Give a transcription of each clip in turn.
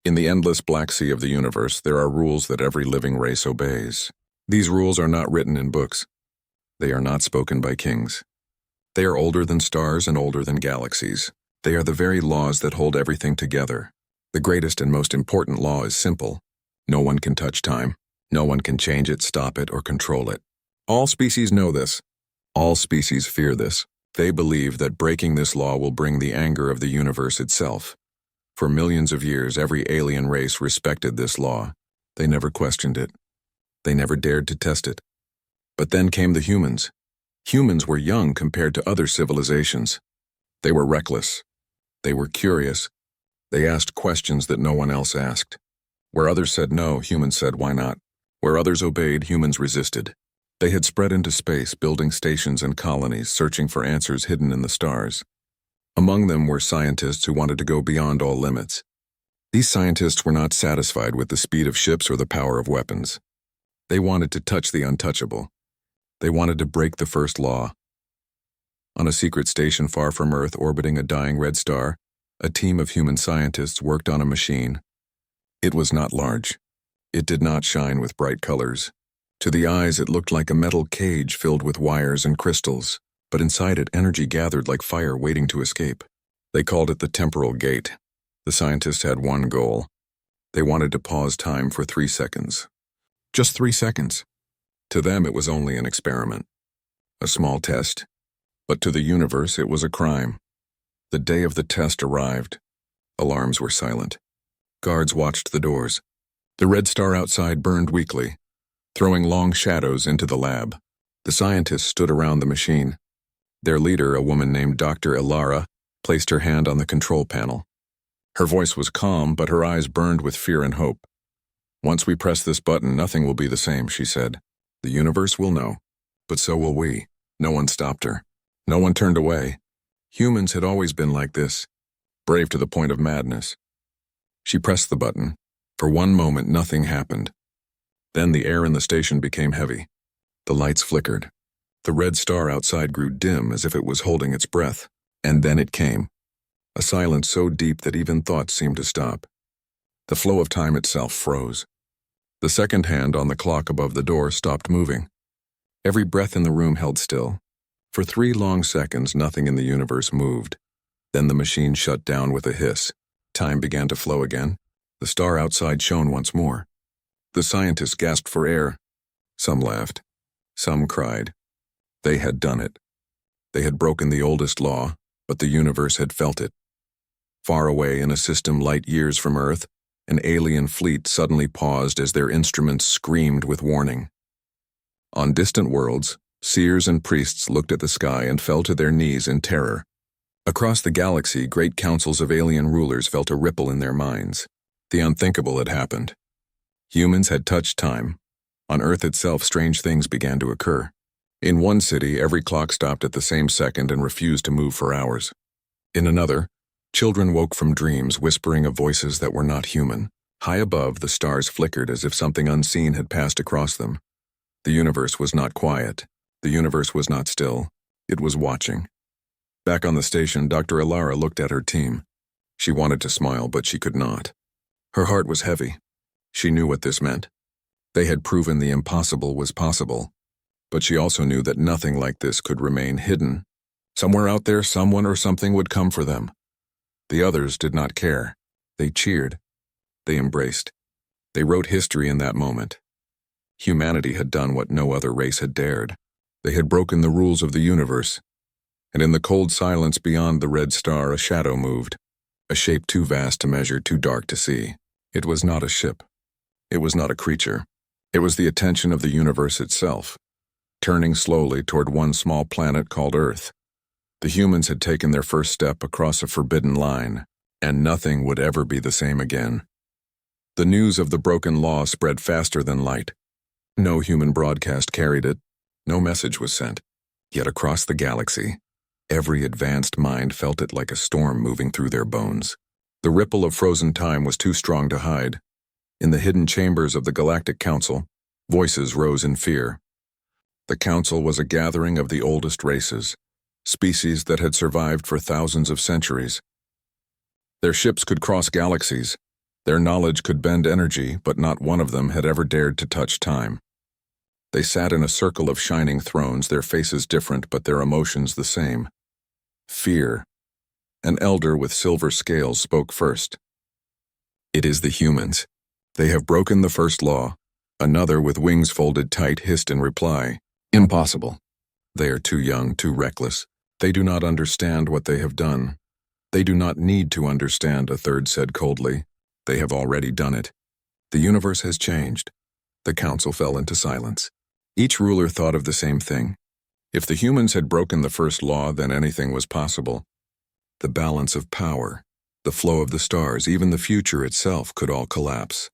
In the endless black sea of the universe, there are rules that every living race obeys. These rules are not written in books. They are not spoken by kings. They are older than stars and older than galaxies. They are the very laws that hold everything together. The greatest and most important law is simple. No one can touch time. No one can change it, stop it, or control it. All species know this. All species fear this. They believe that breaking this law will bring the anger of the universe itself. For millions of years, every alien race respected this law. They never questioned it. They never dared to test it. But then came the humans. Humans were young compared to other civilizations. They were reckless. They were curious. They asked questions that no one else asked. Where others said no, humans said why not. Where others obeyed, humans resisted. They had spread into space, building stations and colonies, searching for answers hidden in the stars. Among them were scientists who wanted to go beyond all limits. These scientists were not satisfied with the speed of ships or the power of weapons. They wanted to touch the untouchable. They wanted to break the first law. On a secret station far from Earth, orbiting a dying red star, a team of human scientists worked on a machine. It was not large. It did not shine with bright colors. To the eyes, it looked like a metal cage filled with wires and crystals, but inside it, energy gathered like fire waiting to escape. They called it the temporal gate. The scientists had one goal. They wanted to pause time for 3 seconds. Just 3 seconds. To them, it was only an experiment, a small test. But to the universe, it was a crime. The day of the test arrived. Alarms were silent. Guards watched the doors. The red star outside burned weakly, throwing long shadows into the lab. The scientists stood around the machine. Their leader, a woman named Dr. Ilara, placed her hand on the control panel. Her voice was calm, but her eyes burned with fear and hope. "Once we press this button, nothing will be the same," she said. "The universe will know, but so will we." No one stopped her. No one turned away. Humans had always been like this, brave to the point of madness. She pressed the button. For one moment, nothing happened. Then the air in the station became heavy. The lights flickered. The red star outside grew dim as if it was holding its breath. And then it came. A silence so deep that even thoughts seemed to stop. The flow of time itself froze. The second hand on the clock above the door stopped moving. Every breath in the room held still. For 3 long seconds, nothing in the universe moved. Then the machine shut down with a hiss. Time began to flow again. The star outside shone once more. The scientists gasped for air. Some laughed. Some cried. They had done it. They had broken the oldest law, but the universe had felt it. Far away in a system light years from Earth, an alien fleet suddenly paused as their instruments screamed with warning. On distant worlds, seers and priests looked at the sky and fell to their knees in terror. Across the galaxy, great councils of alien rulers felt a ripple in their minds. The unthinkable had happened. Humans had touched time. On Earth itself, strange things began to occur. In one city, every clock stopped at the same second and refused to move for hours. In another, children woke from dreams, whispering of voices that were not human. High above, the stars flickered as if something unseen had passed across them. The universe was not quiet. The universe was not still. It was watching. Back on the station, Dr. Ilara looked at her team. She wanted to smile, but she could not. Her heart was heavy. She knew what this meant. They had proven the impossible was possible. But she also knew that nothing like this could remain hidden. Somewhere out there, someone or something would come for them. The others did not care. They cheered. They embraced. They wrote history in that moment. Humanity had done what no other race had dared. They had broken the rules of the universe. And in the cold silence beyond the red star, a shadow moved. A shape too vast to measure, too dark to see. It was not a ship. It was not a creature. It was the attention of the universe itself, turning slowly toward one small planet called Earth. The humans had taken their first step across a forbidden line, and nothing would ever be the same again. The news of the broken law spread faster than light. No human broadcast carried it. No message was sent. Yet across the galaxy, every advanced mind felt it like a storm moving through their bones. The ripple of frozen time was too strong to hide. In the hidden chambers of the Galactic Council, voices rose in fear. The Council was a gathering of the oldest races, species that had survived for thousands of centuries. Their ships could cross galaxies. Their knowledge could bend energy, but not one of them had ever dared to touch time. They sat in a circle of shining thrones, their faces different but their emotions the same. Fear. An elder with silver scales spoke first. "It is the humans. They have broken the first law." Another with wings folded tight hissed in reply, "Impossible. They are too young, too reckless. They do not understand what they have done." "They do not need to understand," a third said coldly. "They have already done it. The universe has changed." The council fell into silence. Each ruler thought of the same thing. If the humans had broken the first law, then anything was possible. The balance of power, the flow of the stars, even the future itself could all collapse.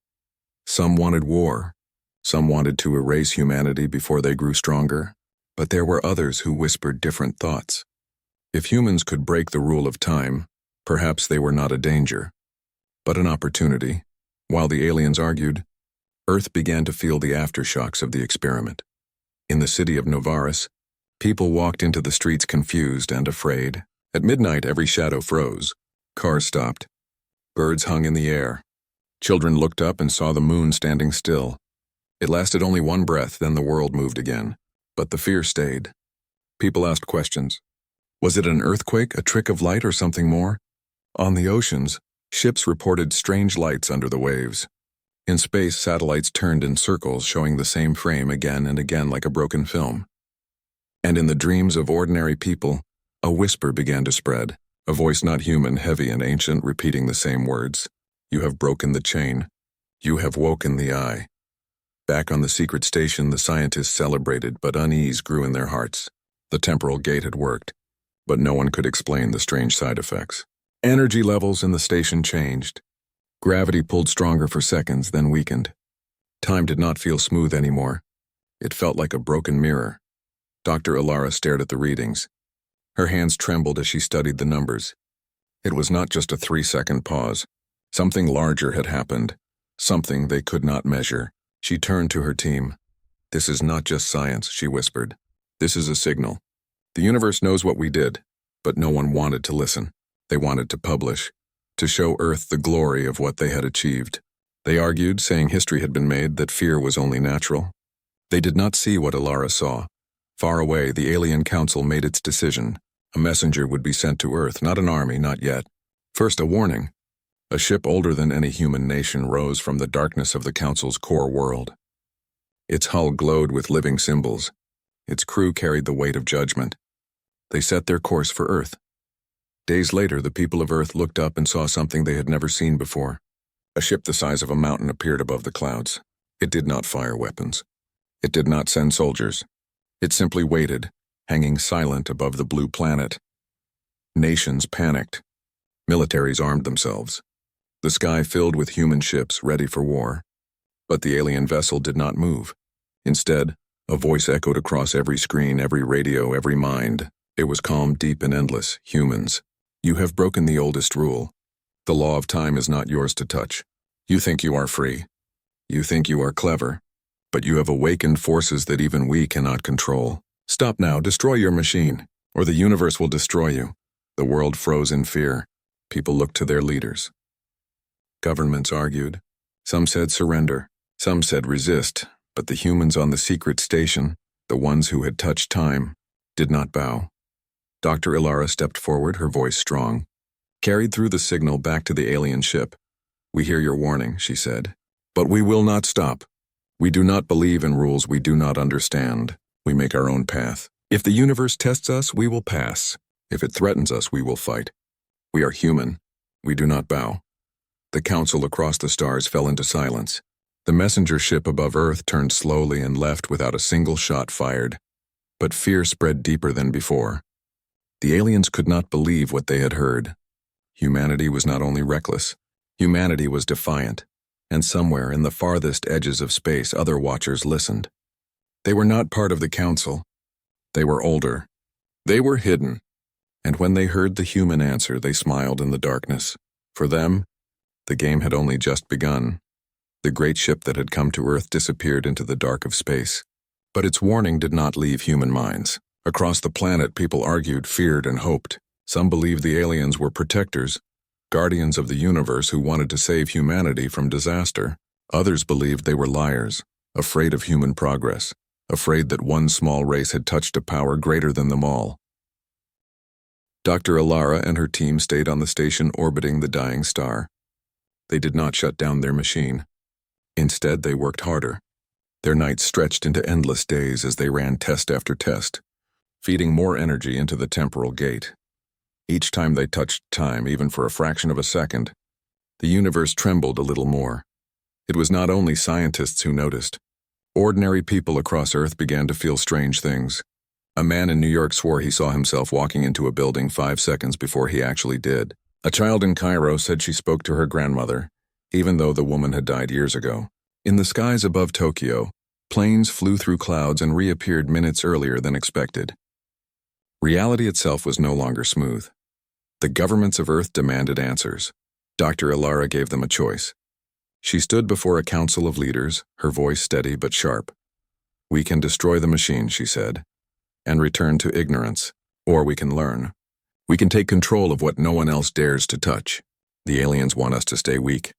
Some wanted war. Some wanted to erase humanity before they grew stronger. But there were others who whispered different thoughts. If humans could break the rule of time, perhaps they were not a danger, but an opportunity. While the aliens argued, Earth began to feel the aftershocks of the experiment. In the city of Novaris, people walked into the streets confused and afraid. At midnight, every shadow froze. Cars stopped. Birds hung in the air. Children looked up and saw the moon standing still. It lasted only one breath, then the world moved again. But the fear stayed. People asked questions. Was it an earthquake, a trick of light, or something more? On the oceans, ships reported strange lights under the waves. In space, satellites turned in circles, showing the same frame again and again like a broken film. And in the dreams of ordinary people, a whisper began to spread, a voice not human, heavy and ancient, repeating the same words. "You have broken the chain. You have woken the eye." Back on the secret station, the scientists celebrated, but unease grew in their hearts. The temporal gate had worked, but no one could explain the strange side effects. Energy levels in the station changed. Gravity pulled stronger for seconds, then weakened. Time did not feel smooth anymore. It felt like a broken mirror. Dr. Ilara stared at the readings. Her hands trembled as she studied the numbers. It was not just a 3-second pause. Something larger had happened, something they could not measure. She turned to her team. "This is not just science," she whispered. "This is a signal. The universe knows what we did, but no one wanted to listen. They wanted to publish, to show Earth the glory of what they had achieved. They argued, saying history had been made, that fear was only natural. They did not see what Ilara saw. Far away, the alien council made its decision. A messenger would be sent to Earth, not an army, not yet. First, a warning. A ship older than any human nation rose from the darkness of the council's core world. Its hull glowed with living symbols. Its crew carried the weight of judgment. They set their course for Earth. Days later, the people of Earth looked up and saw something they had never seen before. A ship the size of a mountain appeared above the clouds. It did not fire weapons. It did not send soldiers. It simply waited, hanging silent above the blue planet. Nations panicked. Militaries armed themselves. The sky filled with human ships ready for war. But the alien vessel did not move. Instead, a voice echoed across every screen, every radio, every mind. It was calm, deep, and endless. "Humans, you have broken the oldest rule. The law of time is not yours to touch. You think you are free. You think you are clever. But you have awakened forces that even we cannot control. Stop now, destroy your machine, or the universe will destroy you." The world froze in fear. People looked to their leaders. Governments argued. Some said surrender. Some said resist. But the humans on the secret station, the ones who had touched time, did not bow. Dr. Ilara stepped forward, her voice strong. Carried through the signal back to the alien ship. "We hear your warning," she said. "But we will not stop. We do not believe in rules we do not understand. We make our own path. If the universe tests us, we will pass. If it threatens us, we will fight. We are human. We do not bow." The council across the stars fell into silence. The messenger ship above Earth turned slowly and left without a single shot fired. But fear spread deeper than before. The aliens could not believe what they had heard. Humanity was not only reckless, humanity was defiant. And somewhere in the farthest edges of space, other watchers listened. They were not part of the council. They were older. They were hidden. And when they heard the human answer, they smiled in the darkness. For them, the game had only just begun. The great ship that had come to Earth disappeared into the dark of space. But its warning did not leave human minds. Across the planet, people argued, feared, and hoped. Some believed the aliens were protectors, guardians of the universe who wanted to save humanity from disaster. Others believed they were liars, afraid of human progress, afraid that one small race had touched a power greater than them all. Dr. Alara and her team stayed on the station orbiting the dying star. They did not shut down their machine. Instead, they worked harder. Their nights stretched into endless days as they ran test after test, feeding more energy into the temporal gate. Each time they touched time, even for a fraction of a second, the universe trembled a little more. It was not only scientists who noticed. Ordinary people across Earth began to feel strange things. A man in New York swore he saw himself walking into a building 5 seconds before he actually did. A child in Cairo said she spoke to her grandmother, even though the woman had died years ago. In the skies above Tokyo, planes flew through clouds and reappeared minutes earlier than expected. Reality itself was no longer smooth. The governments of Earth demanded answers. Dr. Alara gave them a choice. She stood before a council of leaders, her voice steady but sharp. "We can destroy the machine," she said, "and return to ignorance, or we can learn. We can take control of what no one else dares to touch. The aliens want us to stay weak.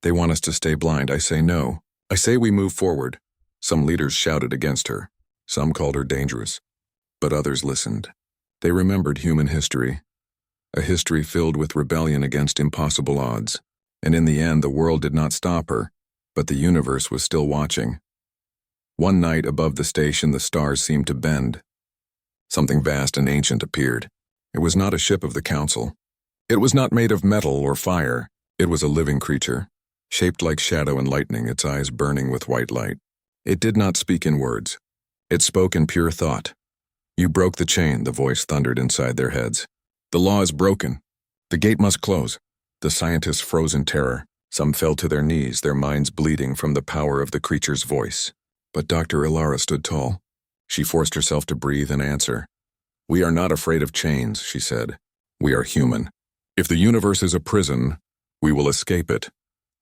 They want us to stay blind. I say no. I say we move forward." Some leaders shouted against her. Some called her dangerous. But others listened. They remembered human history, a history filled with rebellion against impossible odds. And in the end, the world did not stop her, but the universe was still watching. One night above the station, the stars seemed to bend. Something vast and ancient appeared. It was not a ship of the council. It was not made of metal or fire. It was a living creature, shaped like shadow and lightning, its eyes burning with white light. It did not speak in words. It spoke in pure thought. "You broke the chain," the voice thundered inside their heads. "The law is broken. The gate must close." The scientists froze in terror. Some fell to their knees, their minds bleeding from the power of the creature's voice. But Dr. Alara stood tall. She forced herself to breathe and answer. "We are not afraid of chains," she said. "We are human. If the universe is a prison, we will escape it."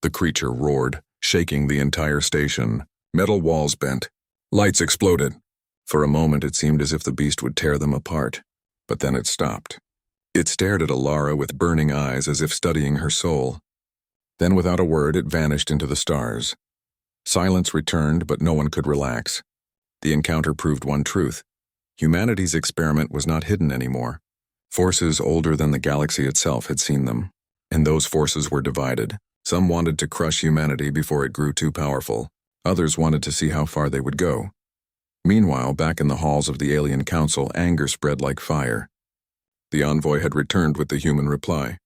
The creature roared, shaking the entire station. Metal walls bent. Lights exploded. For a moment it seemed as if the beast would tear them apart, but then it stopped. It stared at Alara with burning eyes as if studying her soul. Then without a word it vanished into the stars. Silence returned, but no one could relax. The encounter proved one truth. Humanity's experiment was not hidden anymore. Forces older than the galaxy itself had seen them, and those forces were divided. Some wanted to crush humanity before it grew too powerful. Others wanted to see how far they would go. Meanwhile, back in the halls of the Alien Council, anger spread like fire. The envoy had returned with the human reply.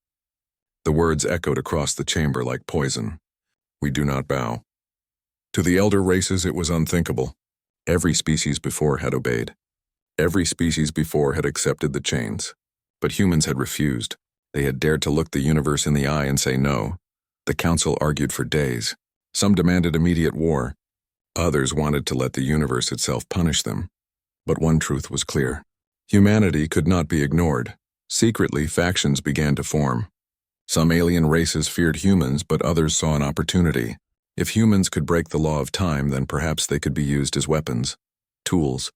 The words echoed across the chamber like poison. "We do not bow." To the elder races, it was unthinkable. Every species before had obeyed. Every species before had accepted the chains. But humans had refused. They had dared to look the universe in the eye and say no. The council argued for days. Some demanded immediate war. Others wanted to let the universe itself punish them. But one truth was clear. Humanity could not be ignored. Secretly, factions began to form. Some alien races feared humans, but others saw an opportunity. If humans could break the law of time, then perhaps they could be used as weapons, tools,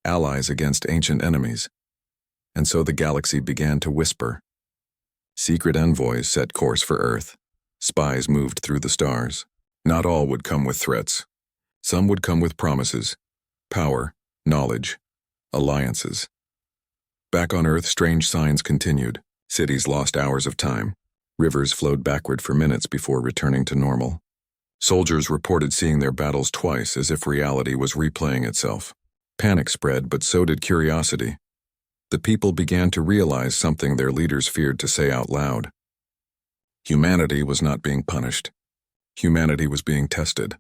allies against ancient enemies. And so the galaxy began to whisper. Secret envoys set course for Earth. Spies moved through the stars. Not all would come with threats. Some would come with promises, power, knowledge, alliances. Back on Earth, strange signs continued. Cities lost hours of time. Rivers flowed backward for minutes before returning to normal. Soldiers reported seeing their battles twice, as if reality was replaying itself. Panic spread, but so did curiosity. The people began to realize something their leaders feared to say out loud. Humanity was not being punished. Humanity was being tested.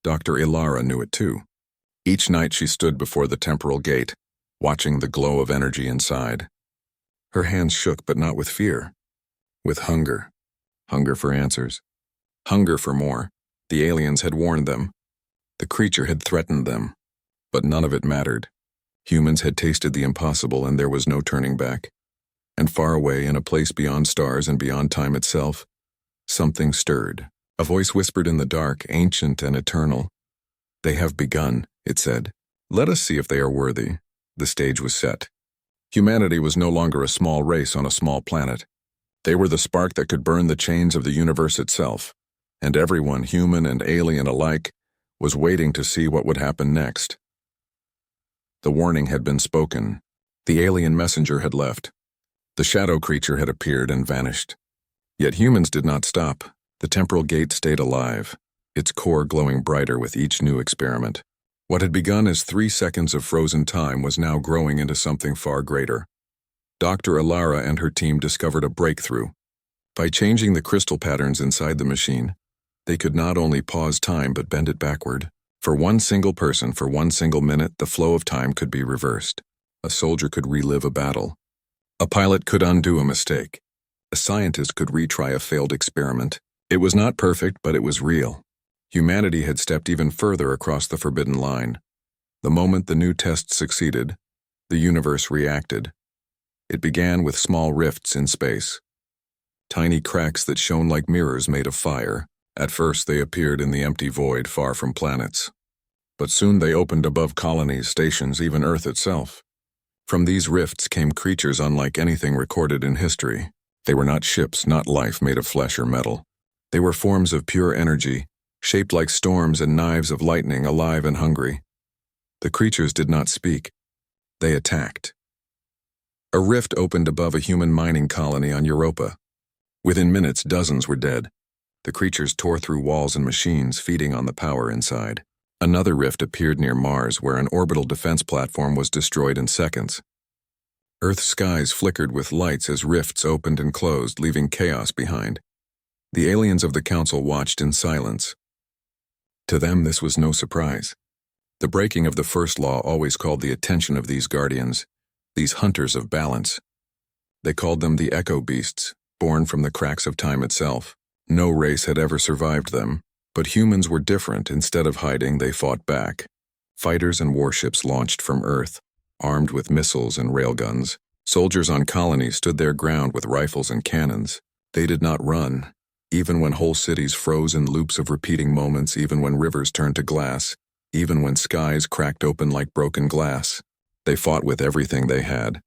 Dr. Alara knew it too. Each night she stood before the temporal gate, watching the glow of energy inside. Her hands shook, but not with fear. With hunger. Hunger for answers. Hunger for more. The aliens had warned them. The creature had threatened them. But none of it mattered. Humans had tasted the impossible, and there was no turning back. And far away, in a place beyond stars and beyond time itself, something stirred. A voice whispered in the dark, ancient and eternal. "They have begun," it said. "Let us see if they are worthy." The stage was set. Humanity was no longer a small race on a small planet. They were the spark that could burn the chains of the universe itself, and everyone, human and alien alike, was waiting to see what would happen next. The warning had been spoken. The alien messenger had left. The shadow creature had appeared and vanished. Yet humans did not stop. The temporal gate stayed alive, its core glowing brighter with each new experiment. What had begun as 3 seconds of frozen time was now growing into something far greater. Dr. Ilara and her team discovered a breakthrough. By changing the crystal patterns inside the machine, they could not only pause time but bend it backward. For one single person, for one single minute, the flow of time could be reversed. A soldier could relive a battle. A pilot could undo a mistake. A scientist could retry a failed experiment. It was not perfect, but it was real. Humanity had stepped even further across the forbidden line. The moment the new test succeeded, the universe reacted. It began with small rifts in space. Tiny cracks that shone like mirrors made of fire. At first they appeared in the empty void far from planets. But soon they opened above colonies, stations, even Earth itself. From these rifts came creatures unlike anything recorded in history. They were not ships, not life made of flesh or metal. They were forms of pure energy, shaped like storms and knives of lightning, alive and hungry. The creatures did not speak. They attacked. A rift opened above a human mining colony on Europa. Within minutes, dozens were dead. The creatures tore through walls and machines, feeding on the power inside. Another rift appeared near Mars, where an orbital defense platform was destroyed in seconds. Earth's skies flickered with lights as rifts opened and closed, leaving chaos behind. The aliens of the Council watched in silence. To them, this was no surprise. The breaking of the first law always called the attention of these guardians, these hunters of balance. They called them the Echo Beasts, born from the cracks of time itself. No race had ever survived them, but humans were different. Instead of hiding, they fought back. Fighters and warships launched from Earth, armed with missiles and railguns. Soldiers on colonies stood their ground with rifles and cannons. They did not run, even when whole cities froze in loops of repeating moments, even when rivers turned to glass, even when skies cracked open like broken glass. They fought with everything they had,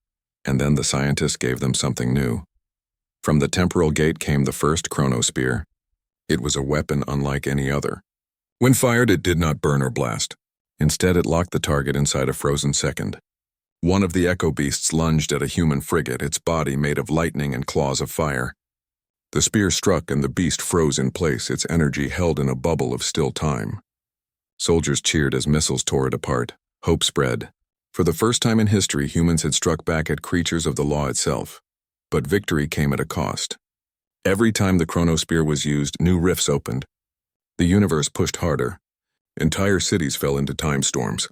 and then the scientists gave them something new. From the temporal gate came the first chronospear. It was a weapon unlike any other. When fired, it did not burn or blast. Instead, it locked the target inside a frozen second. One of the Echo Beasts lunged at a human frigate, its body made of lightning and claws of fire. The spear struck and the beast froze in place, its energy held in a bubble of still time. Soldiers cheered as missiles tore it apart. Hope spread. For the first time in history, humans had struck back at creatures of the law itself. But victory came at a cost. Every time the chronospear was used, new rifts opened. The universe pushed harder. Entire cities fell into time storms.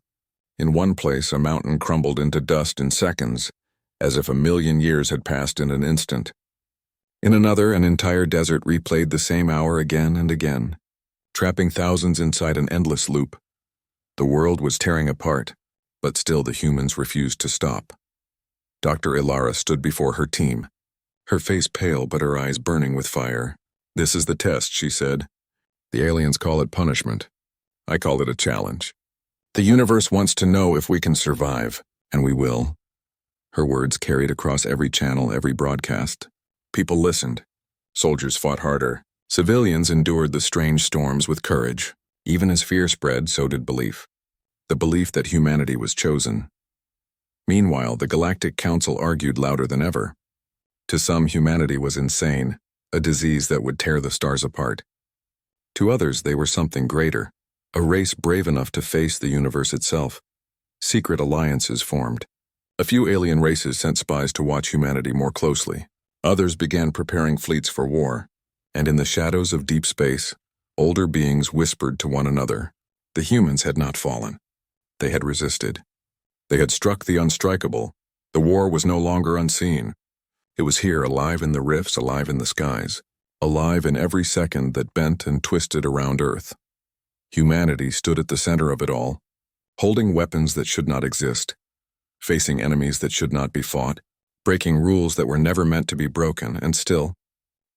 In one place, a mountain crumbled into dust in seconds, as if 1,000,000 years had passed in an instant. In another, an entire desert replayed the same hour again and again, trapping thousands inside an endless loop. The world was tearing apart, but still the humans refused to stop. Dr. Ilara stood before her team, her face pale but her eyes burning with fire. "This is the test," she said. "The aliens call it punishment. I call it a challenge. The universe wants to know if we can survive, and we will." Her words carried across every channel, every broadcast. People listened. Soldiers fought harder. Civilians endured the strange storms with courage. Even as fear spread, so did belief. The belief that humanity was chosen. Meanwhile, the Galactic Council argued louder than ever. To some, humanity was insane, a disease that would tear the stars apart. To others, they were something greater, a race brave enough to face the universe itself. Secret alliances formed. A few alien races sent spies to watch humanity more closely. Others began preparing fleets for war. And in the shadows of deep space, older beings whispered to one another. The humans had not fallen. They had resisted. They had struck the unstrikable. The war was no longer unseen. It was here, alive in the rifts, alive in the skies, alive in every second that bent and twisted around Earth. Humanity stood at the center of it all, holding weapons that should not exist, facing enemies that should not be fought, breaking rules that were never meant to be broken, and still,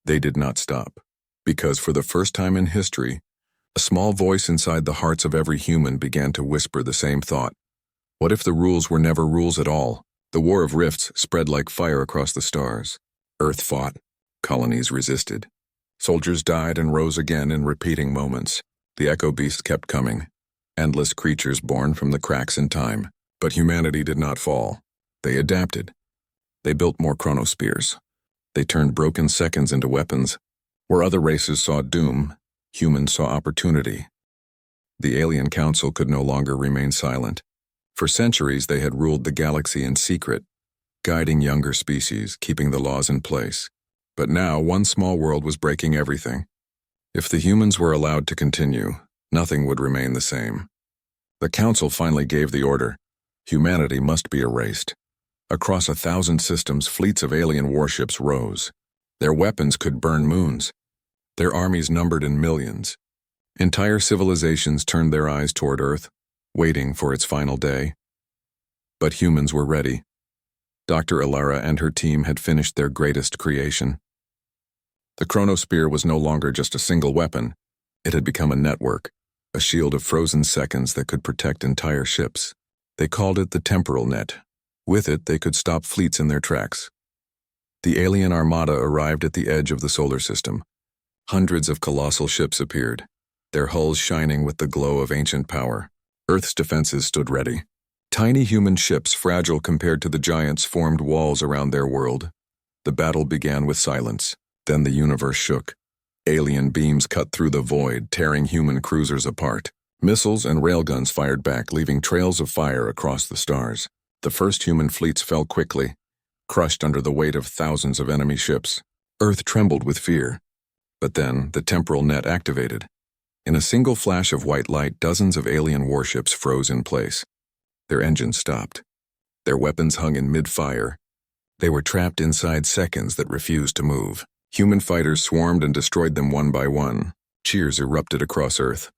they did not stop. Because for the first time in history, a small voice inside the hearts of every human began to whisper the same thought. What if the rules were never rules at all? The war of rifts spread like fire across the stars. Earth fought. colonies resisted. Soldiers died and rose again in repeating moments. The echo beast kept coming, endless creatures born from the cracks in time. But humanity did not fall. They adapted. They built more chronospears. They turned broken seconds into weapons. Where other races saw doom, humans saw opportunity. The Alien Council could no longer remain silent. For centuries they had ruled the galaxy in secret, guiding younger species, keeping the laws in place. But now one small world was breaking everything. If the humans were allowed to continue, nothing would remain the same. The Council finally gave the order. Humanity must be erased. Across 1,000 systems, fleets of alien warships rose. Their weapons could burn moons. Their armies numbered in millions. Entire civilizations turned their eyes toward Earth, waiting for its final day. But humans were ready. Dr. Alara and her team had finished their greatest creation. The chronosphere was no longer just a single weapon. It had become a network, a shield of frozen seconds that could protect entire ships. They called it the temporal net. With it, they could stop fleets in their tracks. The alien armada arrived at the edge of the solar system. Hundreds of colossal ships appeared, their hulls shining with the glow of ancient power. Earth's defenses stood ready. Tiny human ships, fragile compared to the giants, formed walls around their world. The battle began with silence. Then the universe shook. Alien beams cut through the void, tearing human cruisers apart. Missiles and railguns fired back, leaving trails of fire across the stars. The first human fleets fell quickly, crushed under the weight of thousands of enemy ships. Earth trembled with fear. But then, the temporal net activated. In a single flash of white light, dozens of alien warships froze in place. Their engines stopped. Their weapons hung in mid-fire. They were trapped inside seconds that refused to move. Human fighters swarmed and destroyed them one by one. Cheers erupted across Earth.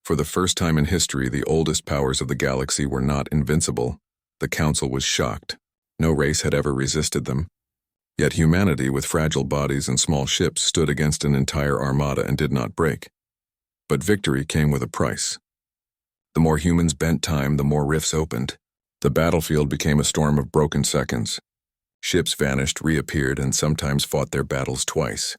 For the first time in history, the oldest powers of the galaxy were not invincible. The Council was shocked. No race had ever resisted them. Yet humanity, with fragile bodies and small ships, stood against an entire armada and did not break. But victory came with a price. The more humans bent time, the more rifts opened. The battlefield became a storm of broken seconds. Ships vanished, reappeared, and sometimes fought their battles twice.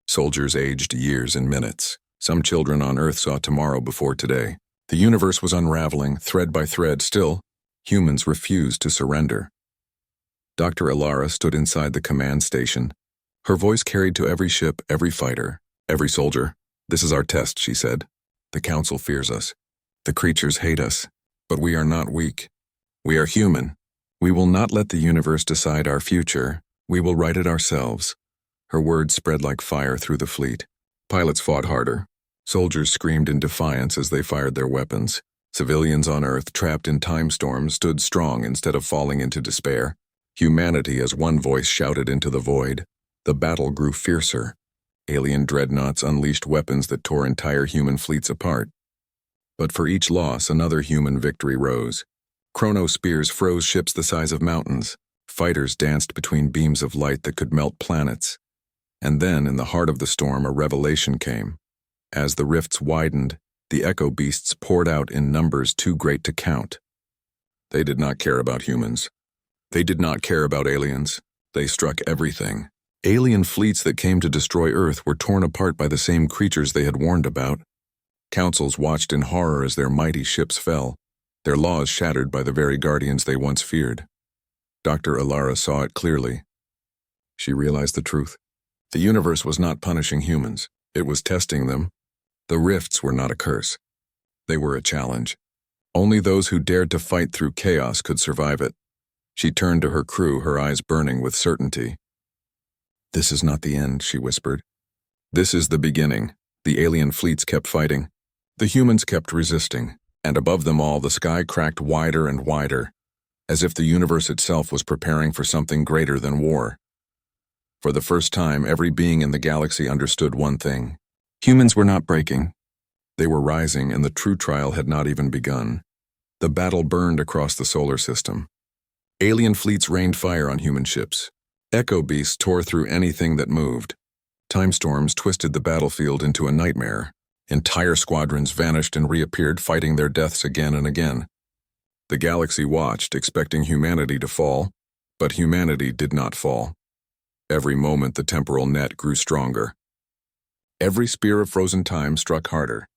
Soldiers aged years in minutes. Some children on Earth saw tomorrow before today. The universe was unraveling, thread by thread. Still, humans refused to surrender. Dr. Alara stood inside the command station. Her voice carried to every ship, every fighter, every soldier. "This is our test," she said. "The Council fears us. The creatures hate us. But we are not weak. We are human. We will not let the universe decide our future. We will write it ourselves." Her words spread like fire through the fleet. Pilots fought harder. Soldiers screamed in defiance as they fired their weapons. Civilians on Earth, trapped in time storms, stood strong instead of falling into despair. Humanity, as one voice, shouted into the void. The battle grew fiercer. Alien dreadnoughts unleashed weapons that tore entire human fleets apart. But for each loss, another human victory rose. Chronospears froze ships the size of mountains. Fighters danced between beams of light that could melt planets. And then, in the heart of the storm, a revelation came. As the rifts widened, the echo beasts poured out in numbers too great to count. They did not care about humans. They did not care about aliens. They struck everything. Alien fleets that came to destroy Earth were torn apart by the same creatures they had warned about. Councils watched in horror as their mighty ships fell, their laws shattered by the very guardians they once feared. Dr. Alara saw it clearly. She realized the truth. The universe was not punishing humans. It was testing them. The rifts were not a curse. They were a challenge. Only those who dared to fight through chaos could survive it. She turned to her crew, her eyes burning with certainty. "This is not the end," she whispered. "This is the beginning." The alien fleets kept fighting. The humans kept resisting. And above them all, the sky cracked wider and wider, as if the universe itself was preparing for something greater than war. For the first time, every being in the galaxy understood one thing. Humans were not breaking. They were rising, and the true trial had not even begun. The battle burned across the solar system. Alien fleets rained fire on human ships. Echo beasts tore through anything that moved. Time storms twisted the battlefield into a nightmare. Entire squadrons vanished and reappeared, fighting their deaths again and again. The galaxy watched, expecting humanity to fall, but humanity did not fall. Every moment the temporal net grew stronger. Every spear of frozen time struck harder.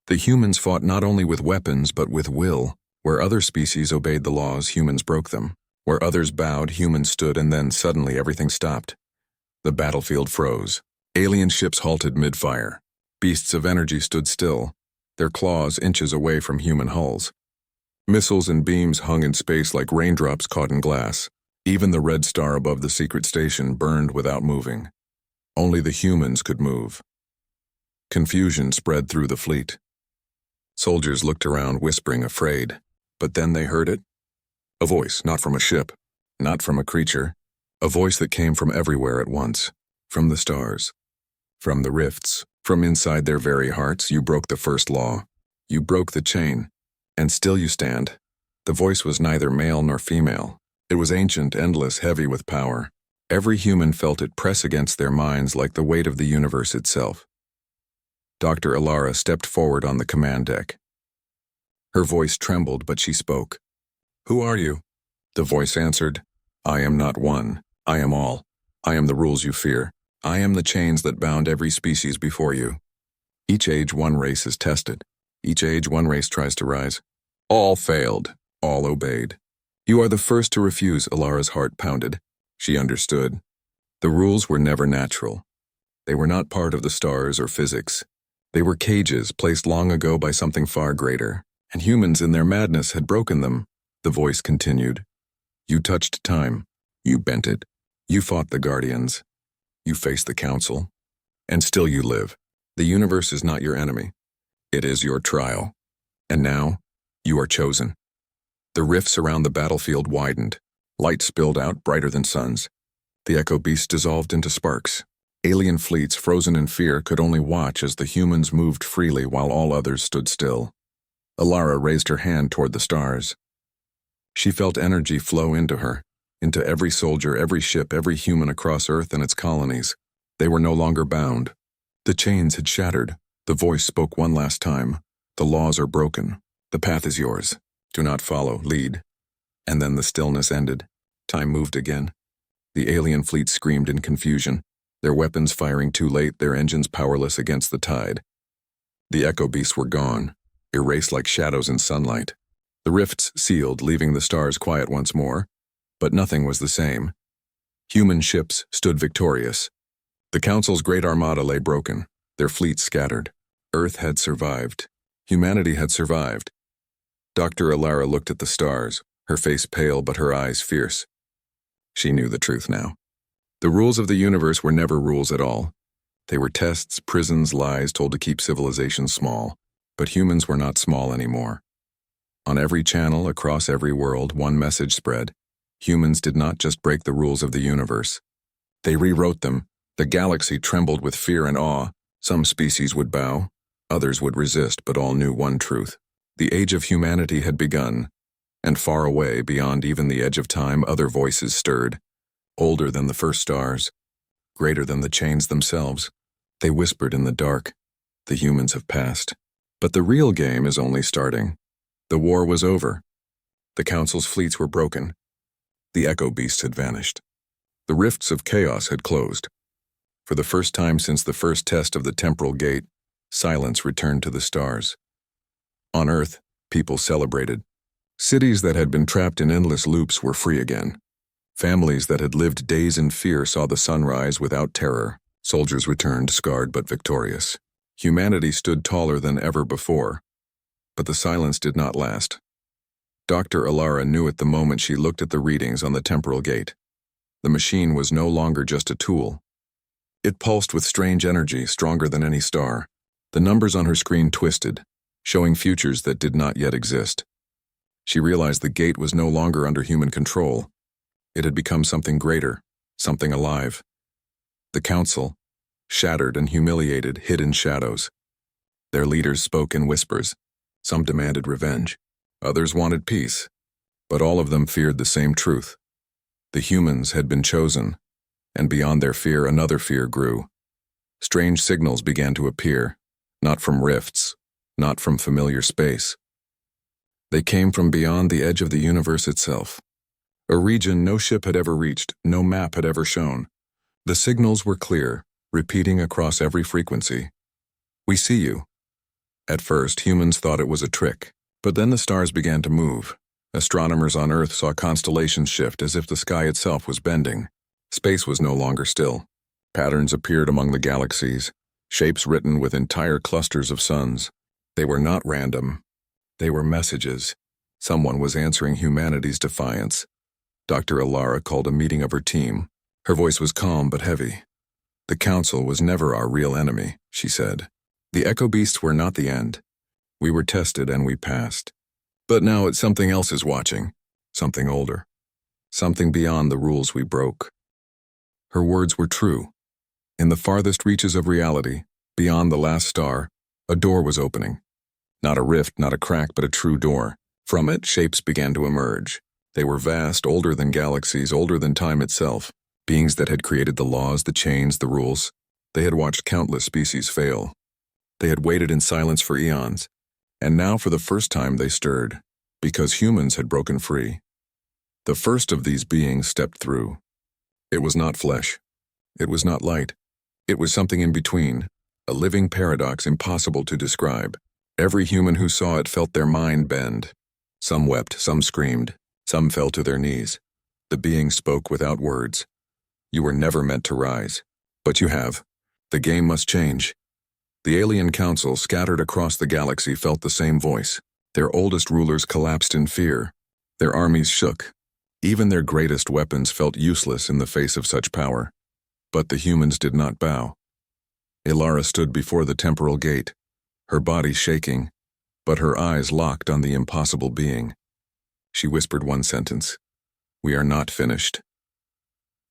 The humans fought not only with weapons but with will. Where other species obeyed the laws, humans broke them. Where others bowed, humans stood, and then suddenly everything stopped. The battlefield froze. Alien ships halted mid-fire. Beasts of energy stood still, their claws inches away from human hulls. Missiles and beams hung in space like raindrops caught in glass. Even the red star above the secret station burned without moving. Only the humans could move. Confusion spread through the fleet. Soldiers looked around, whispering, afraid. But then they heard it. A voice, not from a ship, not from a creature. A voice that came from everywhere at once. From the stars. From the rifts. From inside their very hearts. You broke the first law. You broke the chain. And still you stand. The voice was neither male nor female. It was ancient, endless, heavy with power. Every human felt it press against their minds like the weight of the universe itself. Dr. Alara stepped forward on the command deck. Her voice trembled, but she spoke. "Who are you?" The voice answered, "I am not one. I am all. I am the rules you fear. I am the chains that bound every species before you. Each age one race is tested. Each age one race tries to rise. All failed. All obeyed. You are the first to refuse." Alara's heart pounded. She understood. The rules were never natural. They were not part of the stars or physics. They were cages placed long ago by something far greater, and humans in their madness had broken them. The voice continued. "You touched time. You bent it. You fought the guardians. You faced the council. And still you live. The universe is not your enemy. It is your trial. And now, you are chosen." The rifts around the battlefield widened. Light spilled out brighter than suns. The echo beasts dissolved into sparks. Alien fleets, frozen in fear, could only watch as the humans moved freely while all others stood still. Alara raised her hand toward the stars. She felt energy flow into her, into every soldier, every ship, every human across Earth and its colonies. They were no longer bound. The chains had shattered. The voice spoke one last time. "The laws are broken. The path is yours. Do not follow, lead." And then the stillness ended. Time moved again. The alien fleet screamed in confusion, their weapons firing too late, their engines powerless against the tide. The echo beasts were gone, erased like shadows in sunlight. The rifts sealed, leaving the stars quiet once more, but nothing was the same. Human ships stood victorious. The Council's great armada lay broken, their fleet scattered. Earth had survived. Humanity had survived. Dr. Alara looked at the stars, her face pale but her eyes fierce. She knew the truth now. The rules of the universe were never rules at all. They were tests, prisons, lies told to keep civilization small. But humans were not small anymore. On every channel, across every world, one message spread. Humans did not just break the rules of the universe. They rewrote them. The galaxy trembled with fear and awe. Some species would bow, others would resist, but all knew one truth. The age of humanity had begun, and far away, beyond even the edge of time, other voices stirred. Older than the first stars, greater than the chains themselves. They whispered in the dark, "The humans have passed." But the real game is only starting. The war was over. The Council's fleets were broken. The echo beasts had vanished. The rifts of chaos had closed. For the first time since the first test of the temporal gate, silence returned to the stars. On Earth, people celebrated. Cities that had been trapped in endless loops were free again. Families that had lived days in fear saw the sun rise without terror. Soldiers returned, scarred but victorious. Humanity stood taller than ever before. But the silence did not last. Dr. Alara knew it the moment she looked at the readings on the temporal gate. The machine was no longer just a tool. It pulsed with strange energy, stronger than any star. The numbers on her screen twisted, showing futures that did not yet exist. She realized the gate was no longer under human control. It had become something greater, something alive. The Council, shattered and humiliated, hid in shadows. Their leaders spoke in whispers. Some demanded revenge. Others wanted peace. But all of them feared the same truth. The humans had been chosen, and beyond their fear, another fear grew. Strange signals began to appear, not from rifts, not from familiar space. They came from beyond the edge of the universe itself. A region no ship had ever reached, no map had ever shown. The signals were clear, repeating across every frequency. "We see you." At first, humans thought it was a trick, but then the stars began to move. Astronomers on Earth saw constellations shift as if the sky itself was bending. Space was no longer still. Patterns appeared among the galaxies, shapes written with entire clusters of suns. They were not random. They were messages. Someone was answering humanity's defiance. Dr. Alara called a meeting of her team. Her voice was calm but heavy. "The Council was never our real enemy," she said. "The Echo Beasts were not the end. We were tested and we passed. But now it's something else is watching. Something older. Something beyond the rules we broke." Her words were true. In the farthest reaches of reality, beyond the last star, a door was opening. Not a rift, not a crack, but a true door. From it, shapes began to emerge. They were vast, older than galaxies, older than time itself. Beings that had created the laws, the chains, the rules. They had watched countless species fail. They had waited in silence for eons. And now for the first time they stirred, because humans had broken free. The first of these beings stepped through. It was not flesh. It was not light. It was something in between, a living paradox impossible to describe. Every human who saw it felt their mind bend. Some wept, some screamed, some fell to their knees. The being spoke without words. "You were never meant to rise. But you have. The game must change." The alien council, scattered across the galaxy, felt the same voice. Their oldest rulers collapsed in fear. Their armies shook. Even their greatest weapons felt useless in the face of such power. But the humans did not bow. Ilara stood before the temporal gate, her body shaking, but her eyes locked on the impossible being. She whispered one sentence: "We are not finished."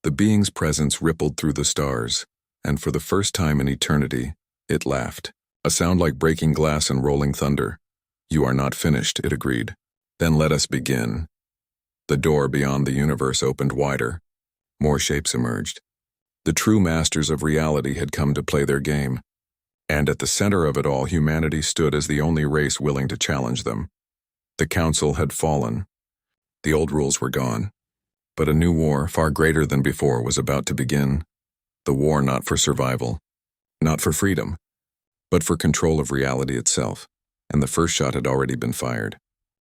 The being's presence rippled through the stars, and for the first time in eternity, it laughed, a sound like breaking glass and rolling thunder. "You are not finished," it agreed. "Then let us begin." The door beyond the universe opened wider. More shapes emerged. The true masters of reality had come to play their game. And at the center of it all, humanity stood as the only race willing to challenge them. The council had fallen. The old rules were gone. But a new war, far greater than before, was about to begin. The war not for survival, not for freedom, but for control of reality itself. And the first shot had already been fired.